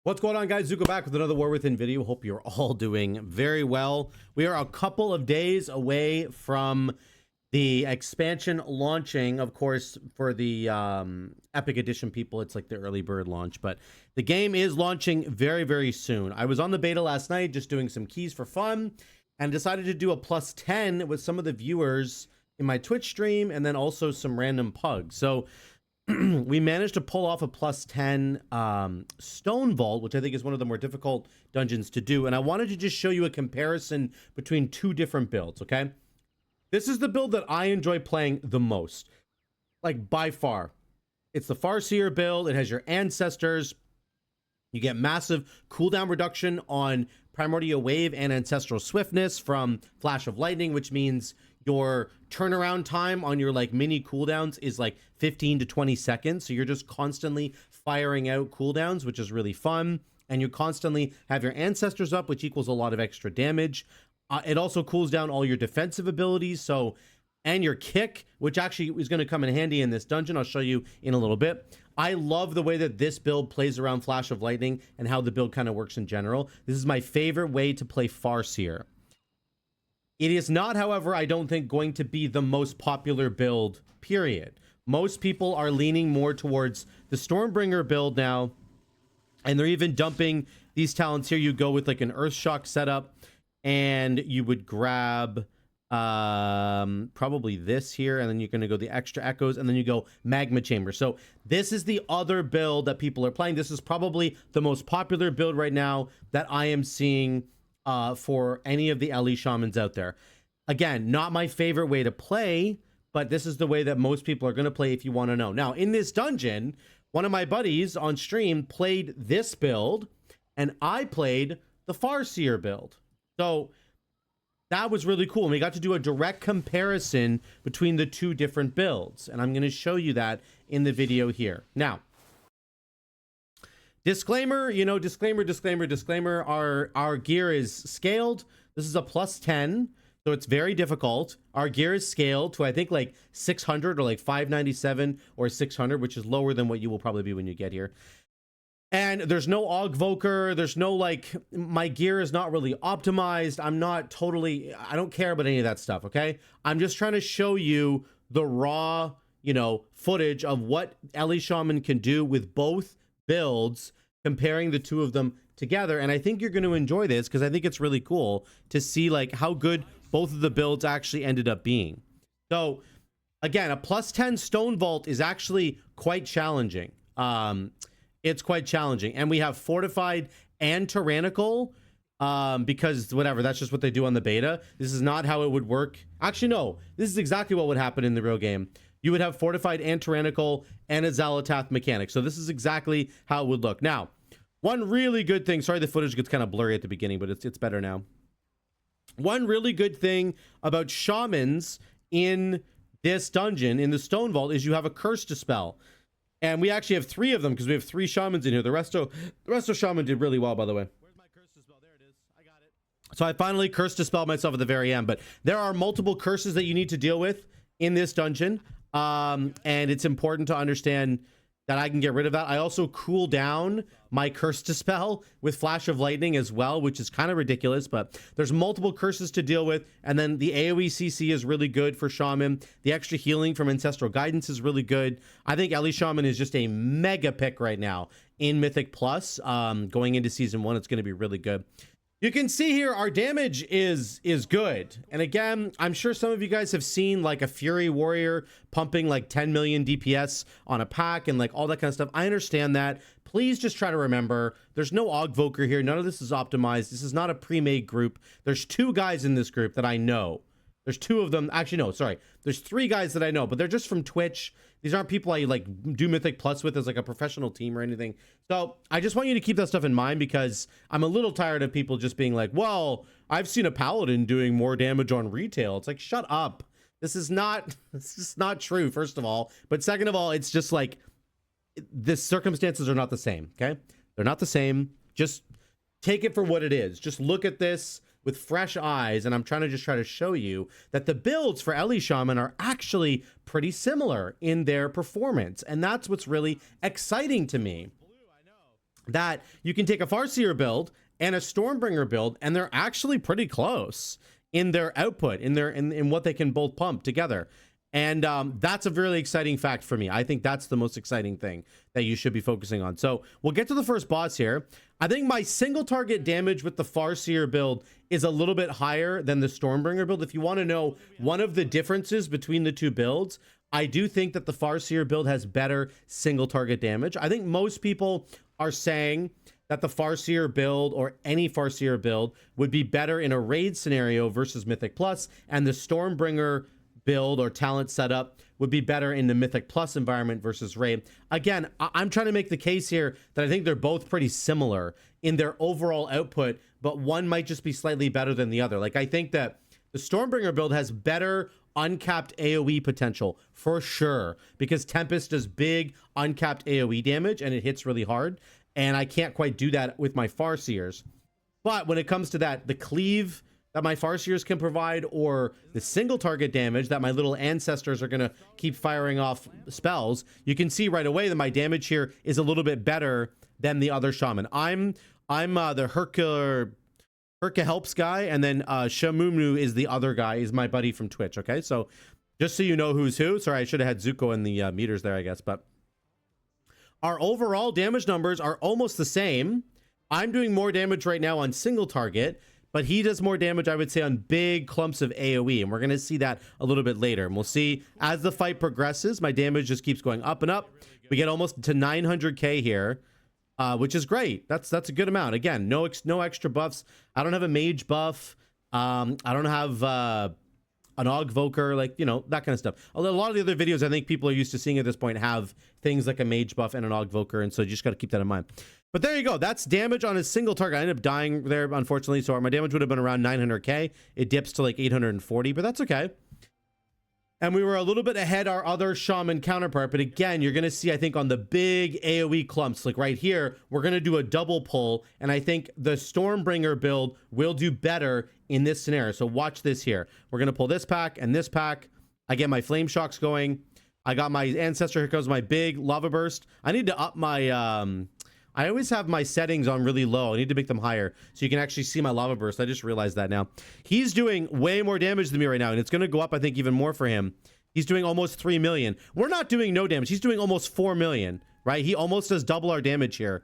What's going on, guys? Zuko back with another War Within video. Hope you're all doing very well. We are a couple of days away from the expansion launching, of course, for the Epic Edition people. It's like the early bird launch, but the game is launching very, very soon. I was on the beta last night just doing some keys for fun and decided to do a +10 with some of the viewers in my Twitch stream and then also some random pugs. So we managed to pull off a +10 Stone Vault, which I think is one of the more difficult dungeons to do. And I wanted to just show you a comparison between two different builds, okay? This is the build that I enjoy playing the most, like by far. It's the Farseer build. It has your ancestors. You get massive cooldown reduction on Primordial Wave and Ancestral Swiftness from Flash of Lightning, which means your turnaround time on your like mini cooldowns is like 15 to 20 seconds. So you're just constantly firing out cooldowns, which is really fun. And you constantly have your ancestors up, which equals a lot of extra damage. It also cools down all your defensive abilities. So, and your kick, which actually is going to come in handy in this dungeon. I'll show you in a little bit. I love the way that this build plays around Flash of Lightning and how the build kind of works in general. This is my favorite way to play Farseer. It is not, however, I don't think going to be the most popular build, period. Most people are leaning more towards the Stormbringer build now, and they're even dumping these talents here. You go with like an Earthshock setup, and you would grab probably this here, and then you're going to go the extra echoes, and then you go Magma Chamber. So this is the other build that people are playing. This is probably the most popular build right now that I am seeing for any of the LE Shamans out there. Again, not my favorite way to play, but this is the way that most people are going to play if you want to know. Now, in this dungeon, one of my buddies on stream played this build, and I played the Farseer build. So that was really cool. And we got to do a direct comparison between the two different builds. And I'm going to show you that in the video here. Now, disclaimer, you know, disclaimer, our gear is scaled. This is a +10, so it's very difficult. Our gear is scaled to, I think, like 600 or like 597 or 600, which is lower than what you will probably be when you get here. And there's no Augvoker. There's no, like, my gear is not really optimized. I don't care about any of that stuff, okay? I'm just trying to show you the raw, you know, footage of what LE Shaman can do with both builds, comparing the two of them together. And I think you're going to enjoy this because I think it's really cool to see like how good both of the builds actually ended up being. So again, a +10 Stone Vault is actually quite challenging. It's quite challenging, and we have Fortified and Tyrannical because whatever, that's just what they do on the beta. This is not how it would work. Actually, no, this is exactly what would happen in the real game. You would have Fortified and Tyrannical and a Xalatath mechanic. So this is exactly how it would look. Now, one really good thing, sorry the footage gets kind of blurry at the beginning, but it's better now. One really good thing about Shamans in this dungeon, in the Stone Vault, is you have a Curse Dispel. And we actually have 3 of them because we have 3 Shamans in here. The rest of Shaman did really well, by the way. Where's my Curse Dispel? There it is. I got it. So I finally Curse Dispel myself at the very end, but there are multiple curses that you need to deal with in this dungeon. And it's important to understand that I can get rid of that. I also cool down my Curse Dispel with Flash of Lightning as well, which is kind of ridiculous, but there's multiple curses to deal with. And then the AoE CC is really good for Shaman. The extra healing from Ancestral Guidance is really good. I think LE Shaman is just a mega pick right now in Mythic Plus. Going into Season 1, it's going to be really good. You can see here our damage is good. And again, I'm sure some of you guys have seen like a Fury Warrior pumping like 10 million DPS on a pack and like all that kind of stuff. I understand that. Please just try to remember there's no Augvoker here. None of this is optimized. This is not a pre-made group. There's 2 guys in this group that I know. There's 2 of them. Actually, no, sorry. There's 3 guys that I know, but they're just from Twitch. These aren't people I like do Mythic Plus with as like a professional team or anything. So I just want you to keep that stuff in mind because I'm a little tired of people just being like, well, I've seen a paladin doing more damage on retail. It's like, shut up. This is not true, first of all. But second of all, it's just like the circumstances are not the same. Okay. They're not the same. Just take it for what it is. Just look at this with fresh eyes, and I'm trying to show you that the builds for LE Shaman are actually pretty similar in their performance, and that's what's really exciting to me. that you can take a Farseer build and a Stormbringer build, and they're actually pretty close in their output, in what they can both pump together. And that's a really exciting fact for me. I think that's the most exciting thing that you should be focusing on. So we'll get to the first boss here. I think my single target damage with the Farseer build is a little bit higher than the Stormbringer build. If you want to know one of the differences between the two builds, I do think that the Farseer build has better single target damage. I think most people are saying that the Farseer build or any Farseer build would be better in a raid scenario versus Mythic Plus, and the Stormbringer build or talent setup would be better in the Mythic Plus environment versus raid. Again, I'm trying to make the case here that I think they're both pretty similar in their overall output, but one might just be slightly better than the other. Like, I think that the Stormbringer build has better uncapped AoE potential for sure, because Tempest does big uncapped AoE damage and it hits really hard, and I can't quite do that with my Farseers. But when it comes to that, the cleave that my Farseers can provide, or the single target damage that my little ancestors are going to keep firing off spells, you can see right away that my damage here is a little bit better than the other Shaman. I'm the Herka helps guy, and then Shaman is the other guy, is my buddy from Twitch. Okay, so just so you know who's who. Sorry, I should have had Zuko in the meters there, I guess. But our overall damage numbers are almost the same. I'm doing more damage right now on single target, but he does more damage, I would say, on big clumps of AoE, and we're going to see that a little bit later. And we'll see as the fight progresses, my damage just keeps going up and up. We get almost to 900k here, which is great. That's a good amount. Again, no extra buffs. I don't have a mage buff. I don't have an Augvoker, like, you know, that kind of stuff. A lot of the other videos I think people are used to seeing at this point have things like a mage buff and an Augvoker, and so you just got to keep that in mind. But there you go. That's damage on a single target. I ended up dying there, unfortunately, so my damage would have been around 900k. It dips to like 840, but that's okay. And we were a little bit ahead our other Shaman counterpart, but again, you're going to see, I think, on the big AoE clumps, like right here, we're going to do a double pull, and I think the Stormbringer build will do better in this scenario. So watch this here. We're going to pull this pack and this pack. I get my Flame Shocks going. I got my Ancestor. Here comes my big Lava Burst. I need to up my... I always have my settings on really low. I need to make them higher so you can actually see my Lava Burst. I just realized that now. He's doing way more damage than me right now, and it's going to go up, I think, even more for him. He's doing almost 3 million. We're not doing no damage. He's doing almost 4 million, right? He almost does double our damage here.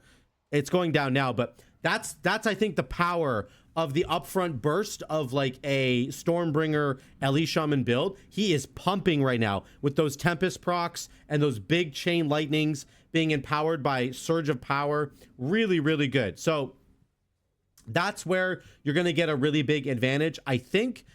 It's going down now, but that's I think, the power of the upfront burst of like a Stormbringer Elite Shaman build. He is pumping right now with those Tempest procs and those big chain lightnings being empowered by Surge of Power. Really, really good. So that's where you're going to get a really big advantage, I think.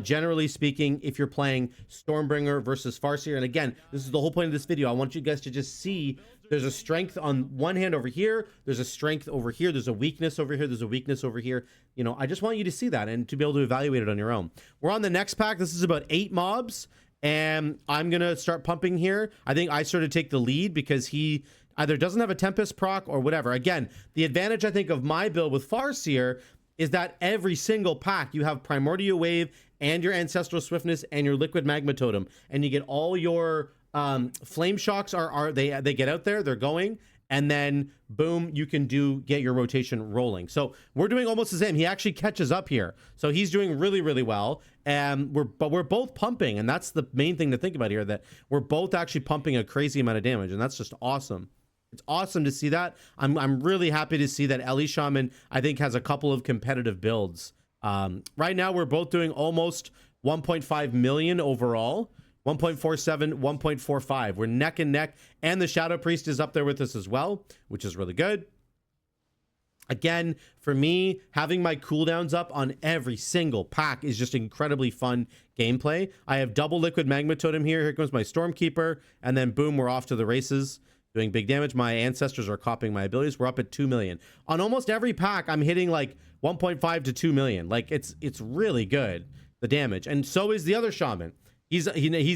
Generally speaking, if you're playing Stormbringer versus Farseer. And again, this is the whole point of this video. I want you guys to just see there's a strength on one hand over here. There's a strength over here. There's a weakness over here. There's a weakness over here. You know, I just want you to see that and to be able to evaluate it on your own. We're on the next pack. This is about 8 mobs. And I'm going to start pumping here. I think I sort of take the lead because he either doesn't have a Tempest proc or whatever. Again, the advantage, I think, of my build with Farseer is that every single pack you have Primordial Wave and your Ancestral Swiftness and your Liquid Magma Totem, and you get all your Flame Shocks they get out there, they're going, and then boom, you can get your rotation rolling. So we're doing almost the same. He actually catches up here, so he's doing really, really well. And we're both pumping, and that's the main thing to think about here, that we're both actually pumping a crazy amount of damage, and that's just awesome. It's awesome to see that. I'm really happy to see that Elite Shaman, I think, has a couple of competitive builds. Right now, we're both doing almost 1.5 million overall. 1.47, 1.45. We're neck and neck, and the Shadow Priest is up there with us as well, which is really good. Again, for me, having my cooldowns up on every single pack is just incredibly fun gameplay. I have double Liquid Magma Totem here. Here comes my Stormkeeper, and then boom, we're off to the races, doing big damage. My Ancestors are copying my abilities. We're up at 2 million. On almost every pack, I'm hitting like 1.5 to 2 million. Like, it's really good, the damage. And so is the other Shaman. He's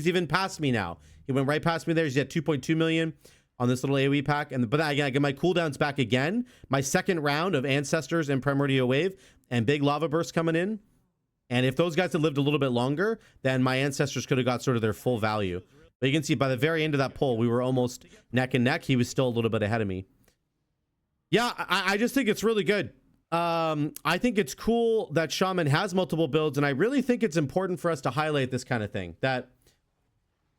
even past me now. He went right past me there. He's at 2.2 million on this little AoE pack. But again, I get my cooldowns back again. My second round of Ancestors and Primordial Wave and big Lava Burst coming in. And if those guys had lived a little bit longer, then my Ancestors could have got sort of their full value. But you can see by the very end of that pull, we were almost neck and neck. He was still a little bit ahead of me. Yeah, I just think it's really good. I think it's cool that Shaman has multiple builds, and I really think it's important for us to highlight this kind of thing. That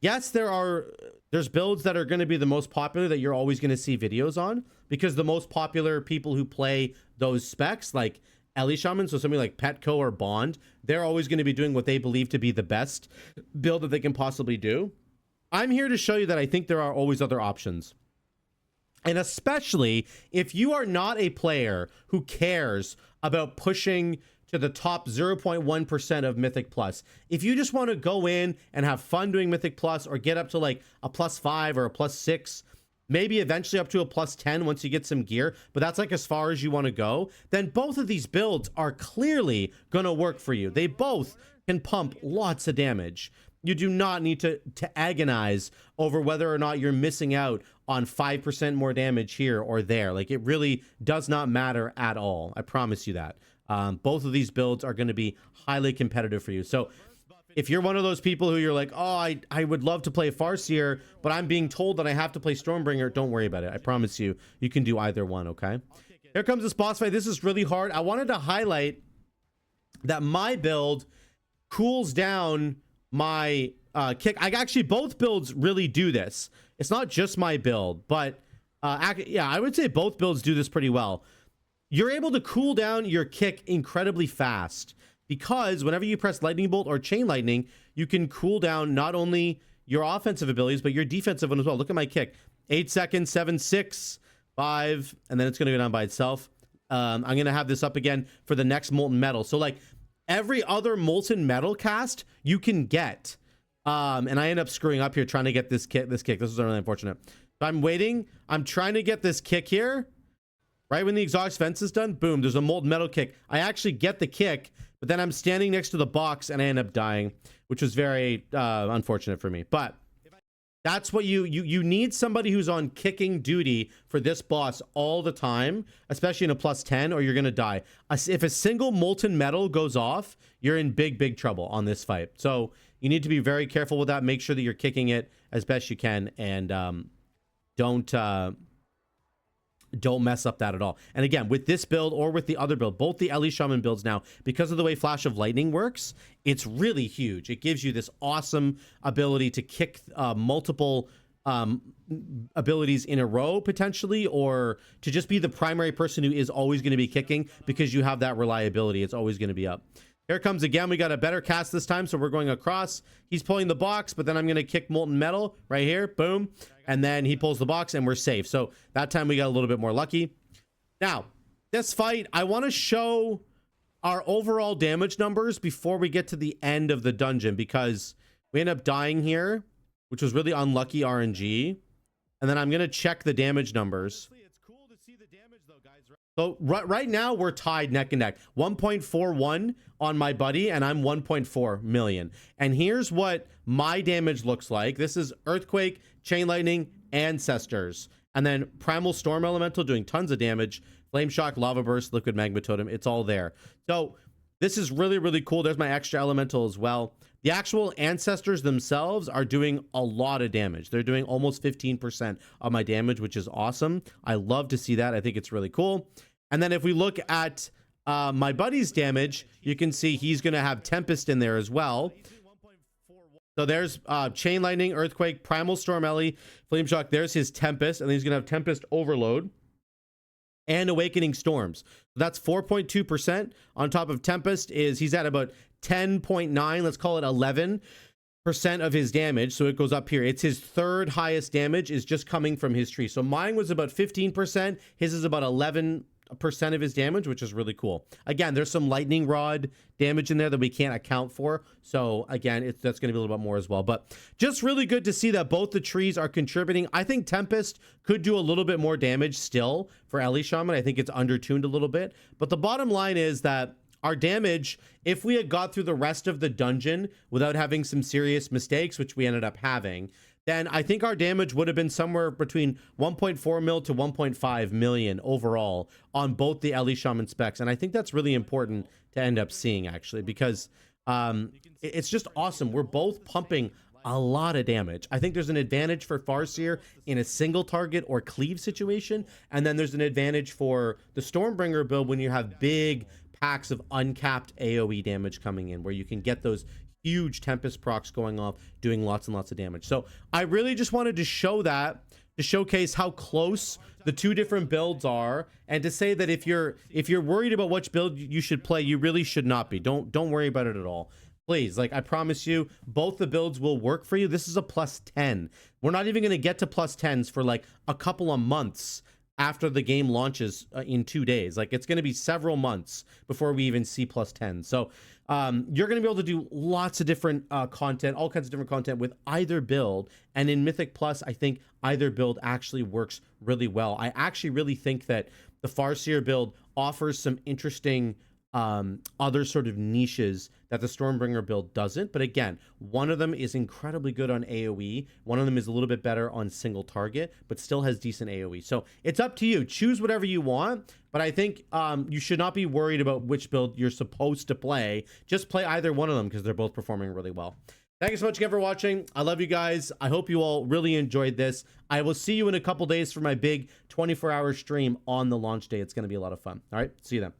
yes, there's builds that are going to be the most popular that you're always going to see videos on, because the most popular people who play those specs, like Ellie Shaman, so somebody like Petco or Bond, they're always going to be doing what they believe to be the best build that they can possibly do. I'm here to show you that I think there are always other options. And especially if you are not a player who cares about pushing to the top 0.1% of Mythic Plus. If you just want to go in and have fun doing Mythic Plus, or get up to like a +5 or a +6, maybe eventually up to a +10 once you get some gear, but that's like as far as you want to go, then both of these builds are clearly going to work for you. They both can pump lots of damage. You do not need to agonize over whether or not you're missing out on 5% more damage here or there. Like, it really does not matter at all. I promise you that. Both of these builds are going to be highly competitive for you. So if you're one of those people who you're like, oh, I would love to play Farseer, but I'm being told that I have to play Stormbringer, don't worry about it. I promise you, you can do either one, okay? Here comes this boss fight. This is really hard. I wanted to highlight that my build cools down my kick. I actually, both builds really do this. It's not just my build, but yeah, I would say both builds do this pretty well. You're able to cool down your kick incredibly fast, because whenever you press lightning bolt or chain lightning, you can cool down not only your offensive abilities, but your defensive one as well. Look at my kick. 8 seconds, 7, 6, 5, and then it's going to go down by itself. I'm going to have this up again for the next molten metal. So like every other molten metal cast you can get. And I end up screwing up here trying to get this kick. This is really unfortunate. So I'm waiting. I'm trying to get this kick here. Right when the exhaust fence is done, boom, there's a molten metal kick. I actually get the kick, but then I'm standing next to the box and I end up dying, which was very unfortunate for me. But that's what you need, somebody who's on kicking duty for this boss all the time, especially in a +10, or you're going to die. If a single molten metal goes off, you're in big trouble on this fight. So you need to be very careful with that. Make sure that you're kicking it as best you can, and don't mess up that at all. And again, with this build or with the other build, both the Ellie Shaman builds now, because of the way Flash of Lightning works, it's really huge. It gives you this awesome ability to kick multiple abilities in a row, potentially, or to just be the primary person who is always going to be kicking, because you have that reliability. It's always going to be up. Here it comes again. We got a better cast this time, so we're going across. He's pulling the box, but then I'm going to kick molten metal right here. Boom. And then he pulls the box and we're safe. So that time we got a little bit more lucky. Now, this fight, I want to show our overall damage numbers before we get to the end of the dungeon, because we end up dying here, which was really unlucky RNG. And then I'm going to check the damage numbers. So right now we're tied neck and neck. 1.41 on my buddy, and I'm 1.4 million. And here's what my damage looks like. This is Earthquake, Chain Lightning, Ancestors, and then Primal Storm Elemental doing tons of damage. Flame Shock, Lava Burst, Liquid Magma Totem. It's all there. So this is really cool. There's my extra elemental as well. The actual Ancestors themselves are doing a lot of damage. They're doing almost 15% of my damage, which is awesome. I love to see that. I think it's really cool. And then if we look at my buddy's damage, you can see he's going to have Tempest in there as well. So there's Chain Lightning, Earthquake, Primal Storm Ellie, Flame Shock. There's his Tempest, and then he's going to have Tempest Overload and Awakening Storms. So that's 4.2%. On top of Tempest is he's at about 10.9, let's call it 11% of his damage. So it goes up here. It's his third highest damage is just coming from his tree. So mine was about 15%. His is about 11% of his damage, which is really cool. Again, there's some lightning rod damage in there that we can't account for. So again, that's going to be a little bit more as well. But just really good to see that both the trees are contributing. I think Tempest could do a little bit more damage still for Ellie Shaman. I think it's undertuned a little bit. But the bottom line is that our damage, if we had got through the rest of the dungeon without having some serious mistakes, which we ended up having, then I think our damage would have been somewhere between 1.4 mil to 1.5 million overall on both the Ellie Shaman specs. And I think that's really important to end up seeing, actually, because it's just awesome. We're both pumping a lot of damage. I think there's an advantage for Farseer in a single target or cleave situation, and then there's an advantage for the Stormbringer build when you have big packs of uncapped AoE damage coming in, where you can get those huge Tempest procs going off, doing lots and lots of damage. So I really just wanted to show that, to showcase how close the two different builds are, and to say that if you're worried about which build you should play, you really should not be. Don't worry about it at all. Please, like, I promise you, both the builds will work for you. This is a +10. We're not even going to get to +10s for like a couple of months after the game launches in 2 days. Like, it's going to be several months before we even see +10. So you're going to be able to do lots of different content, all kinds of different content with either build. And in Mythic Plus, I think either build actually works really well. I actually really think that the Farseer build offers some interesting other sort of niches that the Stormbringer build doesn't. But again, one of them is incredibly good on AoE. One of them is a little bit better on single target, but still has decent AoE. So it's up to you. Choose whatever you want. But I think you should not be worried about which build you're supposed to play. Just play either one of them because they're both performing really well. Thank you so much again for watching. I love you guys. I hope you all really enjoyed this. I will see you in a couple days for my big 24-hour stream on the launch day. It's going to be a lot of fun. All right, see you then.